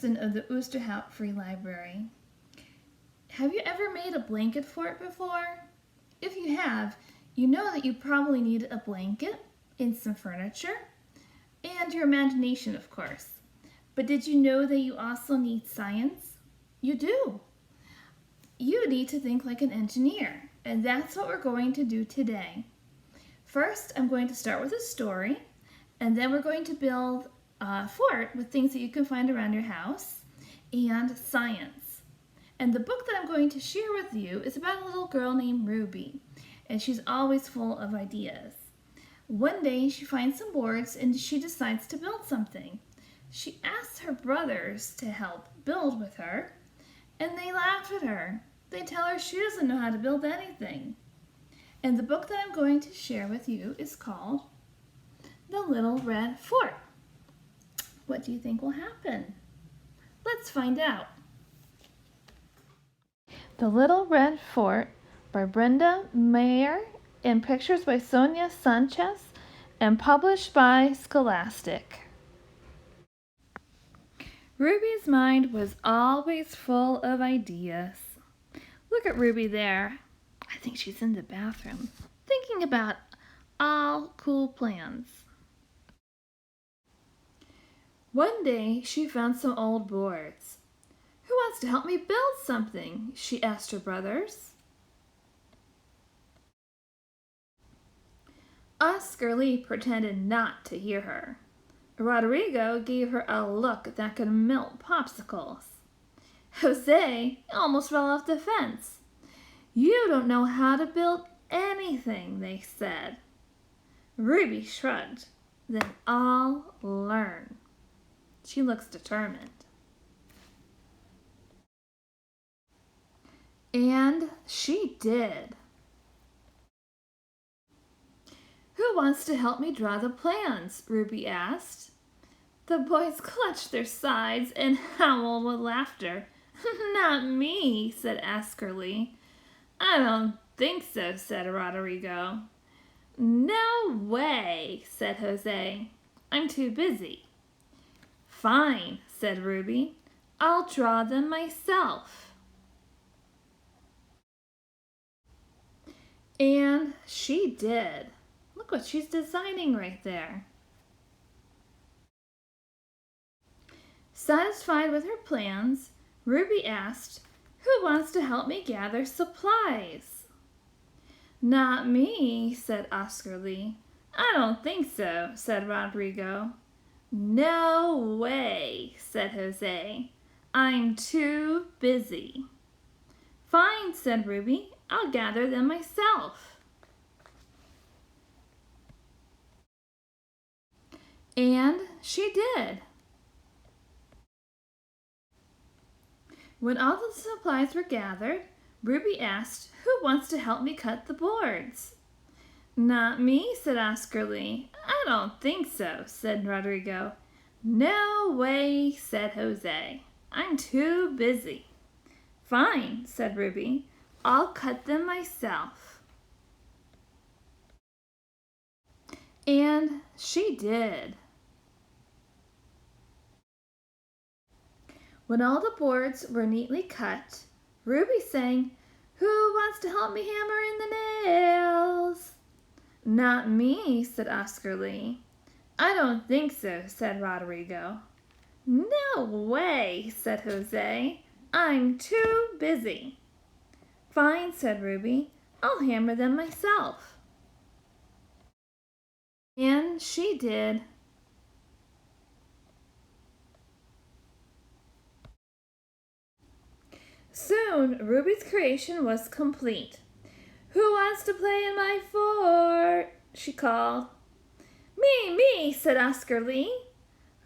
Johnson of the Oosterhout Free Library. Have you ever made a blanket fort before? If you have, you know that you probably need a blanket and some furniture and your imagination, of course. But did you know that you also need science? You do. You need to think like an engineer, and that's what we're going to do today. First, I'm going to start with a story, and then we're going to build a fort with things that you can find around your house and science. And the book that I'm going to share with you is about a little girl named Ruby, and she's always full of ideas. One day she finds some boards and she decides to build something. She asks her brothers to help build with her, and they laugh at her. They tell her she doesn't know how to build anything. And the book that I'm going to share with you is called The Little Red Fort. What do you think will happen? Let's find out. The Little Red Fort by Brenda Mayer and pictures by Sonia Sanchez and published by Scholastic. Ruby's mind was always full of ideas. Look at Ruby there. I think she's in the bathroom, thinking about all cool plans. One day she found some old boards. Who wants to help me build something? She asked her brothers. Oscar Lee pretended not to hear her. Rodrigo gave her a look that could melt popsicles. Jose almost fell off the fence. You don't know how to build anything, they said. Ruby shrugged. Then I'll learn. She looks determined. And she did. Who wants to help me draw the plans? Ruby asked. The boys clutched their sides and howled with laughter. Not me, said Oscar Lee. I don't think so, said Rodrigo. No way, said Jose. I'm too busy. Fine, said Ruby. I'll draw them myself. And she did. Look what she's designing right there. Satisfied with her plans, Ruby asked, Who wants to help me gather supplies? Not me, said Oscar Lee. I don't think so, said Rodrigo. No way, said Jose. I'm too busy. Fine, said Ruby. I'll gather them myself. And she did. When all the supplies were gathered, Ruby asked, Who wants to help me cut the boards? Not me, said Oscar Lee. I don't think so, said Rodrigo. No way, said Jose. I'm too busy. Fine, said Ruby. I'll cut them myself. And she did. When all the boards were neatly cut, Ruby sang, Who wants to help me hammer in the nails? Not me, said Oscar Lee. I don't think so, said Rodrigo. No way, said Jose. I'm too busy. Fine, said Ruby. I'll hammer them myself. And she did. Soon, Ruby's creation was complete. Who wants to play in my fort? She called. Me, said Oscar Lee.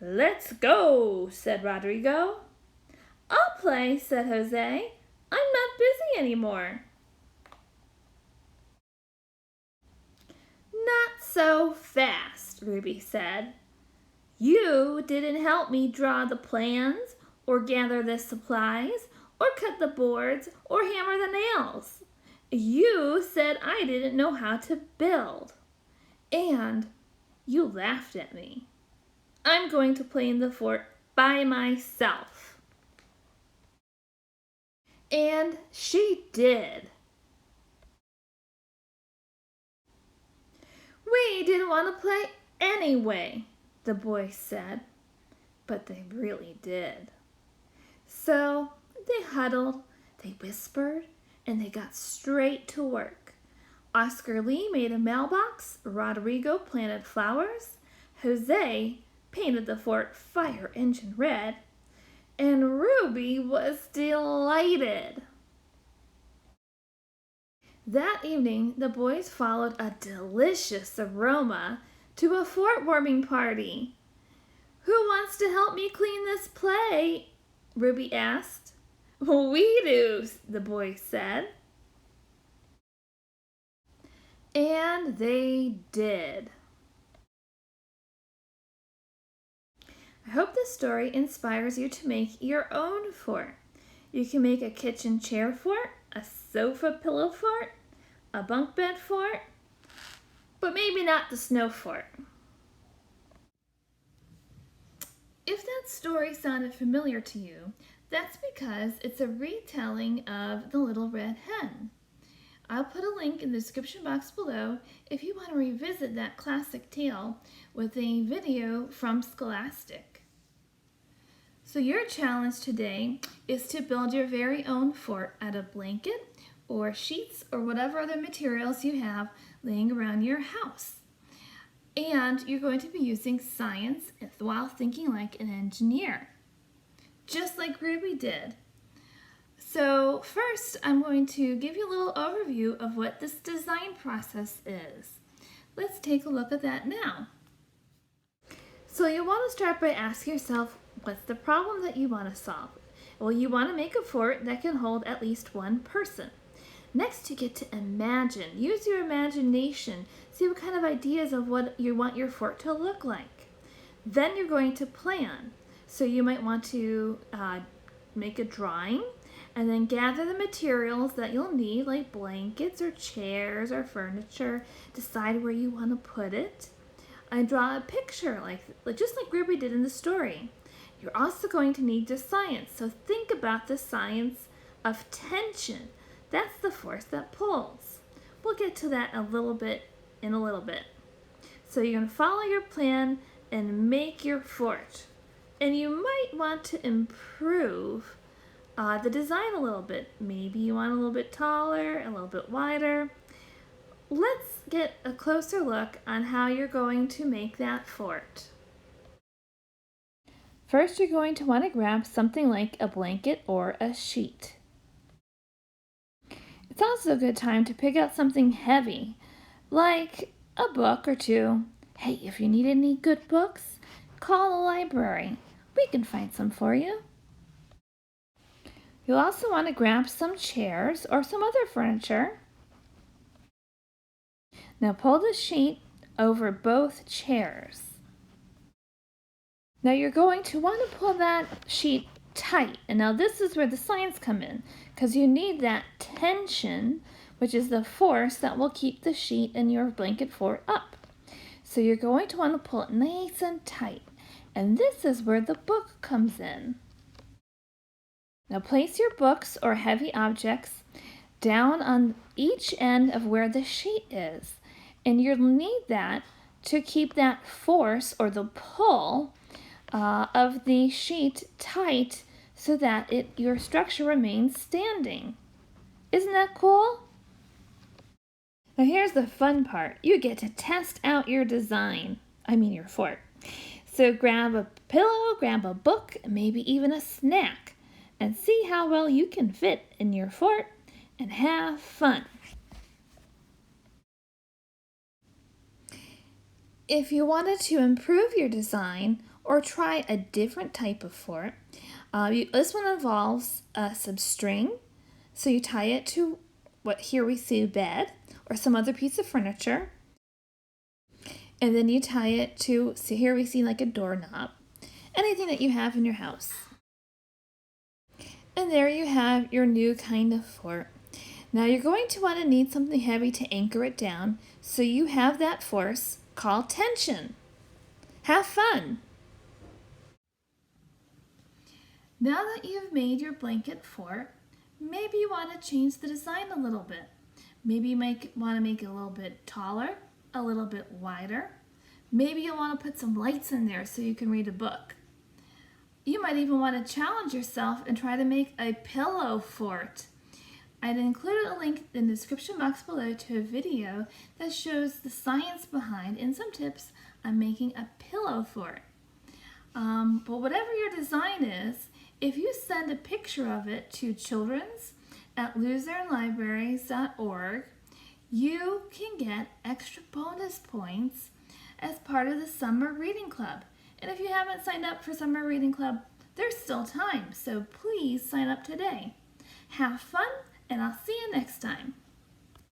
Let's go, said Rodrigo. I'll play, said Jose. I'm not busy anymore. Not so fast, Ruby said. You didn't help me draw the plans, or gather the supplies, or cut the boards, or hammer the nails. You said I didn't know how to build. And you laughed at me. I'm going to play in the fort by myself. And she did. We didn't want to play anyway, the boys said, but they really did. So they huddled, they whispered, and they got straight to work. Oscar Lee made a mailbox, Rodrigo planted flowers, Jose painted the fort fire engine red, and Ruby was delighted. That evening, the boys followed a delicious aroma to a fort warming party. "Who wants to help me clean this plate?" Ruby asked. "We do," the boys said. And they did. I hope this story inspires you to make your own fort. You can make a kitchen chair fort, a sofa pillow fort, a bunk bed fort, but maybe not the snow fort. If that story sounded familiar to you, that's because it's a retelling of The Little Red Hen. I'll put a link in the description box below if you want to revisit that classic tale with a video from Scholastic. So your challenge today is to build your very own fort out of blanket or sheets or whatever other materials you have laying around your house. And you're going to be using science while thinking like an engineer, just like Ruby did. So first, I'm going to give you a little overview of what this design process is. Let's take a look at that now. So you want to start by asking yourself, what's the problem that you want to solve? Well, you want to make a fort that can hold at least one person. Next, you get to imagine. Use your imagination. See what kind of ideas of what you want your fort to look like. Then you're going to plan. So you might want to make a drawing and then gather the materials that you'll need, like blankets or chairs or furniture. Decide where you want to put it. And draw a picture, just like Ruby did in the story. You're also going to need the science. So think about the science of tension. That's the force that pulls. We'll get to that in a little bit. So you're going to follow your plan and make your fort. And you might want to improve the design a little bit. Maybe you want a little bit taller, a little bit wider. Let's get a closer look on how you're going to make that fort. First, you're going to want to grab something like a blanket or a sheet. It's also a good time to pick out something heavy, like a book or two. Hey, if you need any good books, call the library. We can find some for you. You'll also want to grab some chairs or some other furniture. Now pull the sheet over both chairs. Now you're going to want to pull that sheet tight. And now this is where the science come in, because you need that tension, which is the force that will keep the sheet and your blanket fort up. So you're going to want to pull it nice and tight. And this is where the book comes in. Now place your books or heavy objects down on each end of where the sheet is. And you'll need that to keep that force or the pull of the sheet tight so that your structure remains standing. Isn't that cool? Now here's the fun part. You get to test out your your fort. So grab a pillow, grab a book, maybe even a snack, and see how well you can fit in your fort and have fun. If you wanted to improve your design or try a different type of fort, this one involves some string. So you tie it to here we see a bed or some other piece of furniture. And then you tie it to, here we see like a doorknob, anything that you have in your house. And there you have your new kind of fort. Now you're going to want to need something heavy to anchor it down, so you have that force called tension. Have fun! Now that you've made your blanket fort, maybe you want to change the design a little bit. Maybe you might want to make it a little bit taller, a little bit wider. Maybe you want to put some lights in there so you can read a book. You might even want to challenge yourself and try to make a pillow fort. I'd included a link in the description box below to a video that shows the science behind and some tips on making a pillow fort. But whatever your design is, if you send a picture of it to children's@luzernelibraries.org, you can get extra bonus points as part of the Summer Reading Club. And if you haven't signed up for Summer Reading Club, there's still time, so please sign up today. Have fun, and I'll see you next time.